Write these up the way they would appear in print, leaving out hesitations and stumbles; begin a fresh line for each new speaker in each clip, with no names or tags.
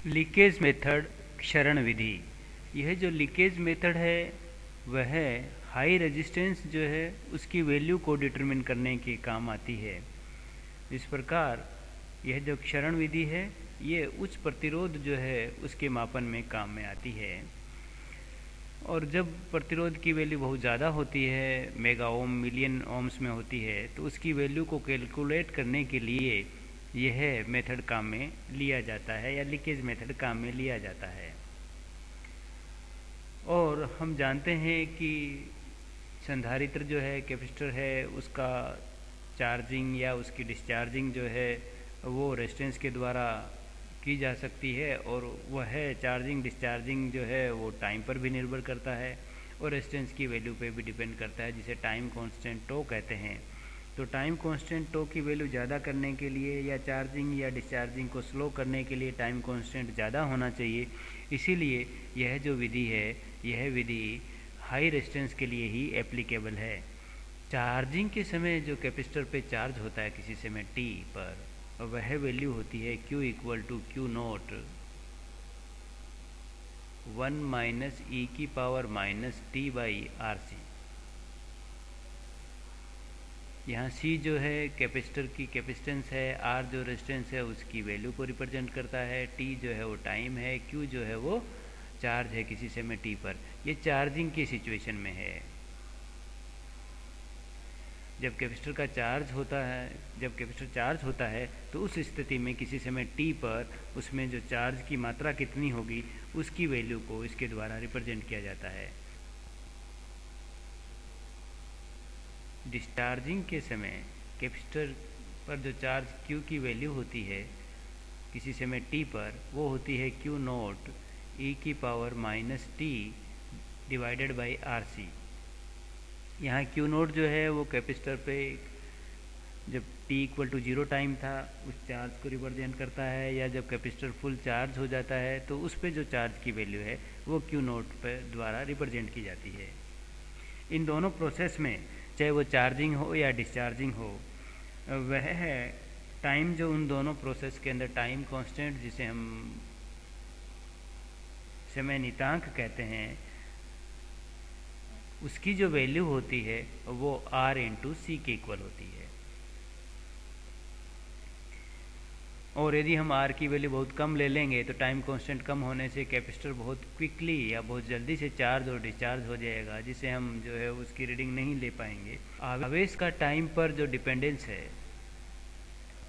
Leakage method क्षरण विधि। यह जो लीकेज मेथड है वह हाई रेजिस्टेंस जो है उसकी वैल्यू को डिटरमिन करने के काम आती है। इस प्रकार यह जो क्षरण विधि है ये उच्च प्रतिरोध जो है उसके मापन में काम में आती है। और जब प्रतिरोध की वैल्यू बहुत ज़्यादा होती है, मेगा ओम मिलियन ओम्स में होती है, तो उसकी वैल्यू को कैलकुलेट करने के लिए यह मेथड काम में लिया जाता है या लीकेज मेथड काम में लिया जाता है। और हम जानते हैं कि संधारित्र जो है, कैपेसिटर है, उसका चार्जिंग या उसकी डिस्चार्जिंग जो है वो रेजिस्टेंस के द्वारा की जा सकती है, और वह चार्जिंग डिस्चार्जिंग जो है वो टाइम पर भी निर्भर करता है और रेजिस्टेंस की वैल्यू पे भी डिपेंड करता है, जिसे टाइम कांस्टेंट टो कहते हैं। तो टाइम कांस्टेंट टो की वैल्यू ज़्यादा करने के लिए या चार्जिंग या डिस्चार्जिंग को स्लो करने के लिए टाइम कांस्टेंट ज़्यादा होना चाहिए। इसीलिए यह जो विधि है यह विधि हाई रेजिस्टेंस के लिए ही एप्लीकेबल है। चार्जिंग के समय जो कैपेसिटर पे चार्ज होता है किसी समय t पर, वह वैल्यू होती है Q equal to Q naught 1 minus e की power minus T by R C. यहाँ C जो है कैपेसिटर की कैपेसिटेंस है, R जो रेजिस्टेंस है उसकी वैल्यू को रिप्रेजेंट करता है, T जो है वो टाइम है, Q जो है वो चार्ज है किसी समय t पर। ये चार्जिंग की सिचुएशन में है। जब कैपेसिटर चार्ज होता है तो उस स्थिति में किसी समय t पर उसमें जो चार्ज की मात्रा कितनी होगी उसकी वैल्यू को इसके द्वारा रिप्रेजेंट किया जाता है। डिस्चार्जिंग के समय कैपेसिटर पर जो चार्ज Q की वैल्यू होती है किसी समय t पर, वो होती है Q नोट e की power minus T divided by R C. यहाँ Q नोट जो है वो कैपेसिटर पे जब t इक्वल टू 0 टाइम था उस चार्ज को रिप्रेजेंट करता है, या जब कैपेसिटर फुल चार्ज हो जाता है तो उस पे जो चार्ज की वैल्यू है वो Q नोट पे द्वारा रिप्रेजेंट की जाती है। इन दोनों प्रोसेस में चाहे वो चार्जिंग हो या डिस्चार्जिंग हो, वह है टाइम जो उन दोनों प्रोसेस के अंदर टाइम कांस्टेंट जिसे हम समय नियतांक कहते हैं, उसकी जो वैल्यू होती है वो R इंटू सी के इक्वल होती है। और यदि हम R की वैल्यू बहुत कम ले लेंगे तो टाइम कांस्टेंट कम होने से कैपेसिटर बहुत क्विकली या बहुत जल्दी से चार्ज और डिस्चार्ज हो जाएगा, जिसे हम जो है उसकी रीडिंग नहीं ले पाएंगे। आवेश का टाइम पर जो डिपेंडेंस है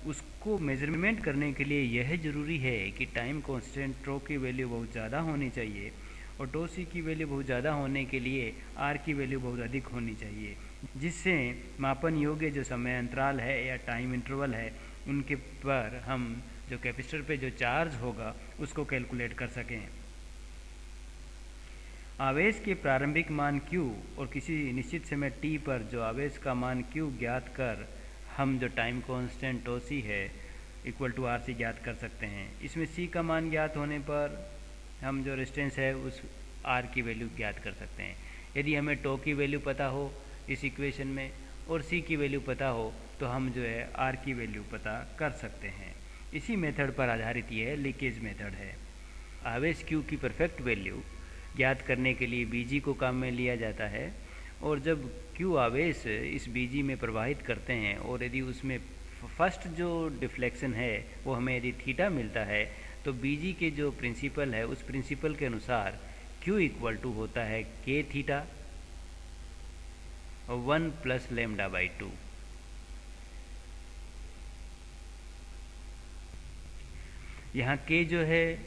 उसको मेजरमेंट करने के लिए यह ज़रूरी है कि टाइम कांस्टेंट टो की वैल्यू बहुत ज़्यादा होनी चाहिए और टो सी की वैल्यू बहुत ज़्यादा होने के लिए R की वैल्यू बहुत अधिक होनी चाहिए, जिससे मापन योग्य जो समय अंतराल है या टाइम इंटरवल है उनके पर हम जो कैपेसिटर पे जो चार्ज होगा उसको कैलकुलेट कर सकें। आवेश के प्रारंभिक मान Q और किसी निश्चित समय t पर जो आवेश का मान Q ज्ञात कर हम जो टाइम कांस्टेंट टो सी है इक्वल टू आर सी ज्ञात कर सकते हैं। इसमें C का मान ज्ञात होने पर हम जो रेजिस्टेंस है उस R की वैल्यू ज्ञात कर सकते हैं। यदि हमें टो की वैल्यू पता हो इस इक्वेशन में और C की वैल्यू पता हो तो हम जो है R की वैल्यू पता कर सकते हैं। इसी मेथड पर आधारित यह लीकेज मेथड है। आवेश Q की परफेक्ट वैल्यू ज्ञात करने के लिए Bg को काम में लिया जाता है, और जब Q आवेश इस Bg में प्रवाहित करते हैं और यदि उसमें फर्स्ट जो डिफ्लेक्शन है वो हमें यदि थीटा मिलता है तो Bg के जो प्रिंसिपल है उस प्रिंसिपल के अनुसार Q इक्वल टू होता है K theta 1 plus lambda by 2। यहाँ K जो है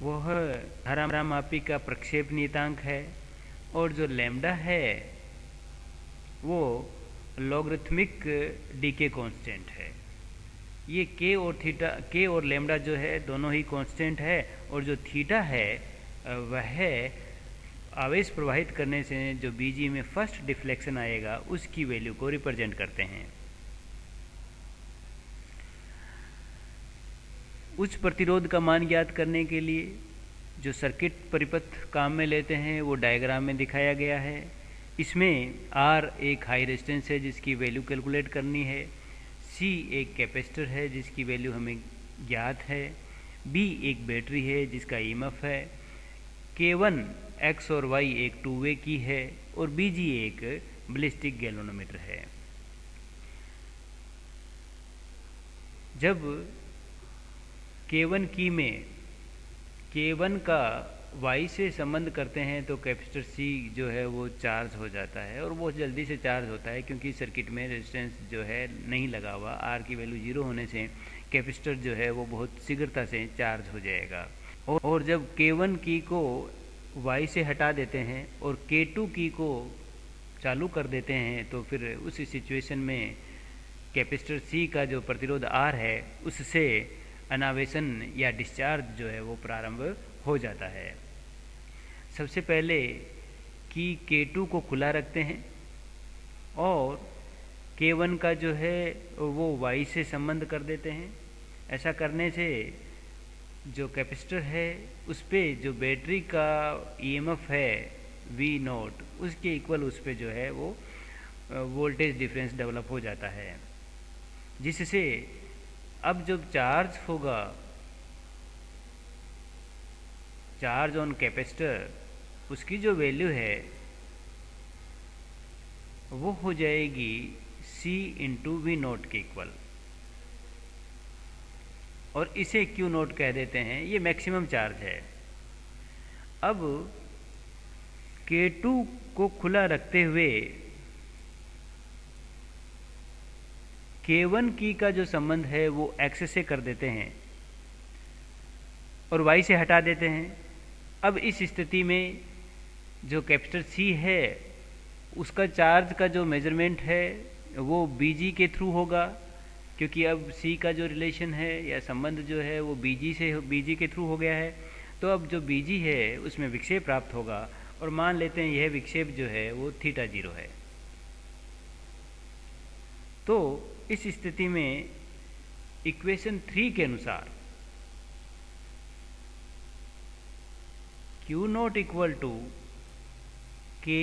वह धारामापी का प्रक्षेप नियतांक है, और जो लैम्डा है वो लॉगरिथमिक डीके कांस्टेंट है। ये K और लैम्डा जो है दोनों ही कांस्टेंट है, और जो थीटा है वह आवेश प्रवाहित करने से जो Bg में फर्स्ट डिफ्लेक्शन आएगा उसकी वैल्यू को रिप्रेजेंट करते हैं। उच्च प्रतिरोध का मान ज्ञात करने के लिए जो सर्किट परिपथ काम में लेते हैं वो डायग्राम में दिखाया गया है। इसमें R एक हाई रेजिस्टेंस है जिसकी वैल्यू कैलकुलेट करनी है, C एक कैपेसिटर है जिसकी वैल्यू हमें ज्ञात है, बी एक बैटरी है जिसका ईएमएफ है, K1 एक्स और वाई एक टू वे की है और BG एक बैलिस्टिक गैल्वेनोमीटर है। जब K1 की में K1 का Y से संबंध करते हैं तो कैपेसिटर C जो है वो चार्ज हो जाता है और बहुत जल्दी से चार्ज होता है, क्योंकि सर्किट में रेजिस्टेंस जो है नहीं लगा हुआ। R की वैल्यू 0 होने से कैपेसिटर जो है वो बहुत शीघ्रता से चार्ज हो जाएगा। और जब K1 की को Y से हटा देते हैं और K2 की को चालू कर देते हैं तो फिर उस सिचुएशन में कैपेसिटर C का जो प्रतिरोध R है उससे अनावेशन या डिस्चार्ज जो है वो प्रारंभ हो जाता है। सबसे पहले की K2 को खुला रखते हैं और K1 का जो है वो Y से संबंध कर देते हैं। ऐसा करने से जो कैपेसिटर है उस पर जो बैटरी का ईएमएफ है V0 उसके इक्वल उस पर जो है वो वोल्टेज डिफरेंस डेवलप हो जाता है, जिससे अब जब चार्ज होगा, चार्ज ऑन कैपेसिटर, उसकी जो वैल्यू है वो हो जाएगी C इंटू V0 के इक्वल, और इसे Q0 कह देते हैं। ये मैक्सिमम चार्ज है। अब K2 को खुला रखते हुए K1 की का जो संबंध है वो X से कर देते हैं और Y से हटा देते हैं। अब इस स्थिति में जो कैपेसिटर C है उसका चार्ज का जो मेजरमेंट है वो BG के थ्रू होगा, क्योंकि अब C का जो रिलेशन है या संबंध जो है वो BG के थ्रू हो गया है। तो अब जो BG है उसमें विक्षेप प्राप्त होगा और मान लेते हैं यह विक्षेप जो है वो θ0 है। तो इस स्थिति में इक्वेशन 3 के अनुसार Q0 equal to K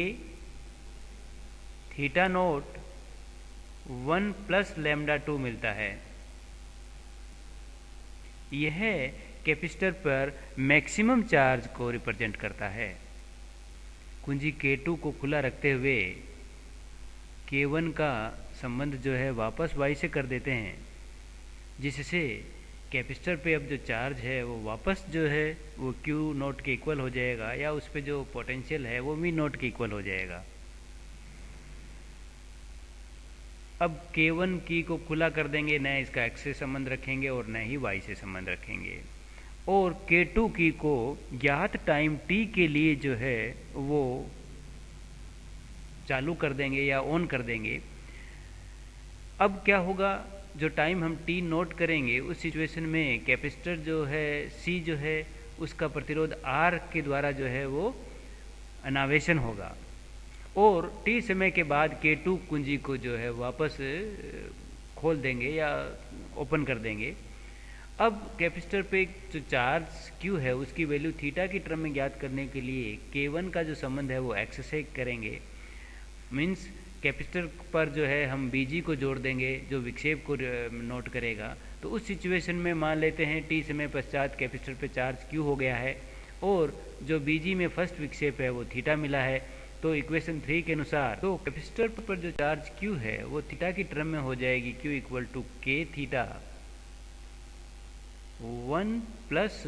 θ0 1 plus λ2 मिलता है। यह कैपेसिटर पर मैक्सिमम चार्ज को रिप्रेजेंट करता है। कुंजी K2 को खुला रखते हुए K1 का संबंध जो है वापस Y से कर देते हैं, जिससे कैपेसिटर पे अब जो चार्ज है वो वापस जो है वो Q0 के इक्वल हो जाएगा, या उस पे जो पोटेंशियल है वो V0 के इक्वल हो जाएगा। अब K1 की को खुला कर देंगे, न इसका X से संबंध रखेंगे और न ही Y से संबंध रखेंगे, और K2 की को ज्ञात टाइम T के लिए जो है वो चालू कर देंगे या ऑन कर देंगे। अब क्या होगा, जो टाइम हम T नोट करेंगे उस सिचुएशन में कैपेसिटर जो है C जो है उसका प्रतिरोध R के द्वारा जो है वो अनावेशन होगा, और T समय के बाद K2 कुंजी को जो है वापस खोल देंगे या ओपन कर देंगे। अब कैपेसिटर पे जो चार्ज Q है उसकी वैल्यू थीटा की टर्म में ज्ञात करने के लिए K1 का जो संबंध है वो X से करेंगे। मीन्स कैपेसिटर पर जो है हम BG को जोड़ देंगे जो विक्षेप को नोट करेगा। तो उस सिचुएशन में मान लेते हैं T समय पश्चात कैपेसिटर पे चार्ज Q हो गया है और जो BG में फर्स्ट विक्षेप है वो थीटा मिला है। तो इक्वेशन 3 के अनुसार तो कैपेसिटर पर जो चार्ज Q है वो थीटा की टर्म में हो जाएगी, Q equal to K theta 1 plus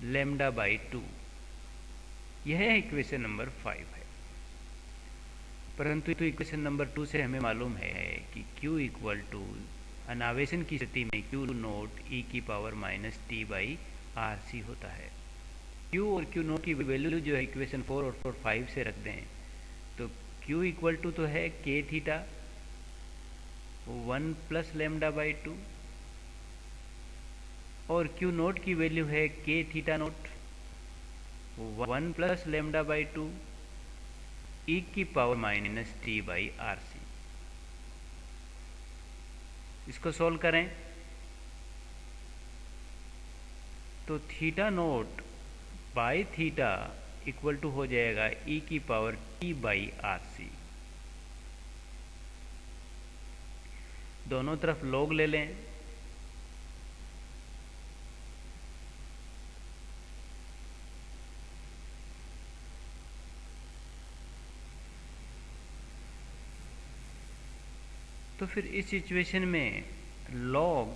λ/2। यह इक्वेशन नंबर 5 है। परंतु इक्वेशन नंबर 2 से हमें मालूम है कि Q इक्वल टू अनावेशन की स्थिति में Q0 e की पावर माइनस T/RC होता है। Q और Q0 की वैल्यू जो है इक्वेशन 4 और 5 से रख दें तो Q इक्वल टू तो है K थीटा 1 प्लस λ/2 और Q0 की वैल्यू है K theta naught 1 plus λ/2 e की पावर माइनस T/RC। इसको सोल्व करें तो theta naught by theta equal to हो जाएगा e की पावर T/RC। दोनों तरफ लॉग ले लें तो फिर इस सिचुएशन में log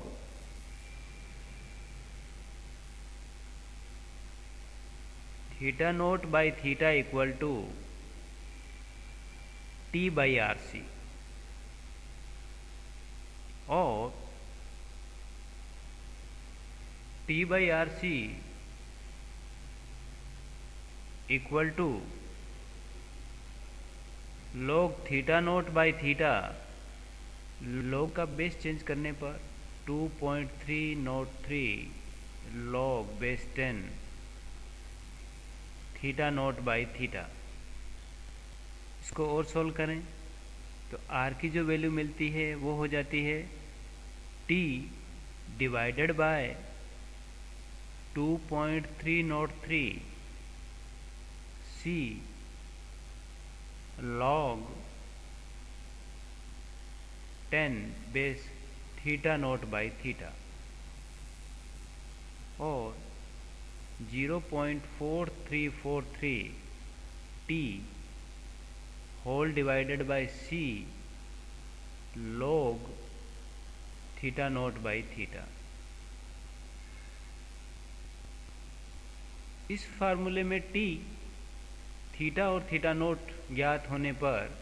theta naught by theta equal to T by R C, और T by R C equal to log theta naught by theta, log का बेस चेंज करने पर 2.303 log base 10 theta naught by theta. इसको और solve करें तो are की जो वैल्यू मिलती है वो हो जाती है T divided by 2.303 C log 10 base theta naught by theta, और 0.4343 T whole divided by C log theta naught by theta. इस फार्मूले में टी, थीटा और थीटा नोट ज्ञात होने पर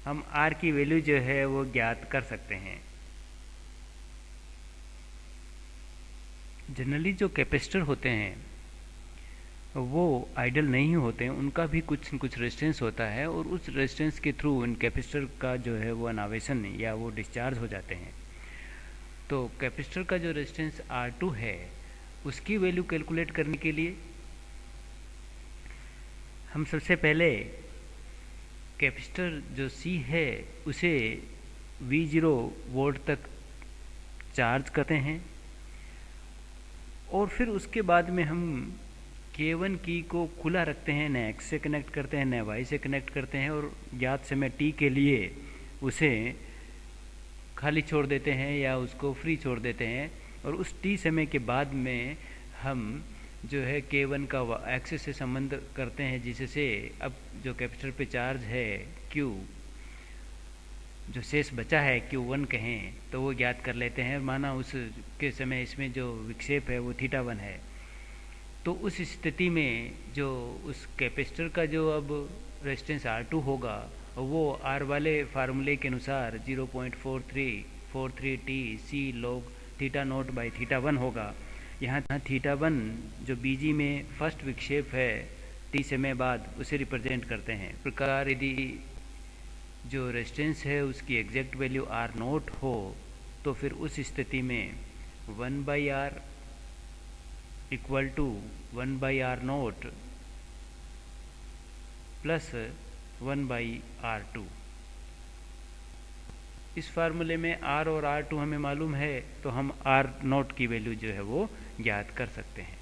हम आर की वैल्यू जो है वो ज्ञात कर सकते हैं। जनरली जो कैपेसिटर होते हैं वो आइडल नहीं होते हैं, उनका भी कुछ रेजिस्टेंस होता है, और उस रेजिस्टेंस के थ्रू इन कैपेसिटर का जो है वो अनावेशन या वो डिस्चार्ज हो जाते हैं। तो कैपेसिटर का जो रेजिस्टेंस R2 है उसकी वैल्यू कैलकुलेट करने के लिए हम सबसे पहले कैपेसिटर जो C है उसे V0 वोल्ट तक चार्ज करते हैं, और फिर उसके बाद में हम K1 की को खुला रखते हैं, न X से कनेक्ट करते हैं न Y से कनेक्ट करते हैं, और ज्ञात समय T के लिए उसे खाली छोड़ देते हैं या उसको फ्री छोड़ देते हैं, और उस T समय के बाद में हम जो है K1 का एक्सिस से संबंध करते हैं, जिससे अब जो कैपेसिटर पे चार्ज है Q, जो शेष बचा है Q1 कहें, तो वो ज्ञात कर लेते हैं। माना उसके समय इसमें जो विक्षेप है वो θ1 है, तो उस स्थिति में जो उस कैपेसिटर का जो अब रेजिस्टेंस R2 होगा वो R वाले फार्मूले के अनुसार 0.4343 T C log theta naught by θ1 होगा। यहाँ θ1 जो बीजी में फर्स्ट विक्षेप है टी समय बाद उसे रिप्रेजेंट करते हैं। प्रकार यदि जो रेजिस्टेंस है उसकी एग्जैक्ट वैल्यू R0 हो तो फिर उस स्थिति में 1/R equal to 1/R0 plus 1/R2। इस फार्मूले में R और R2 हमें मालूम है, तो हम R0 की वैल्यू जो है वो ज्ञात कर सकते हैं।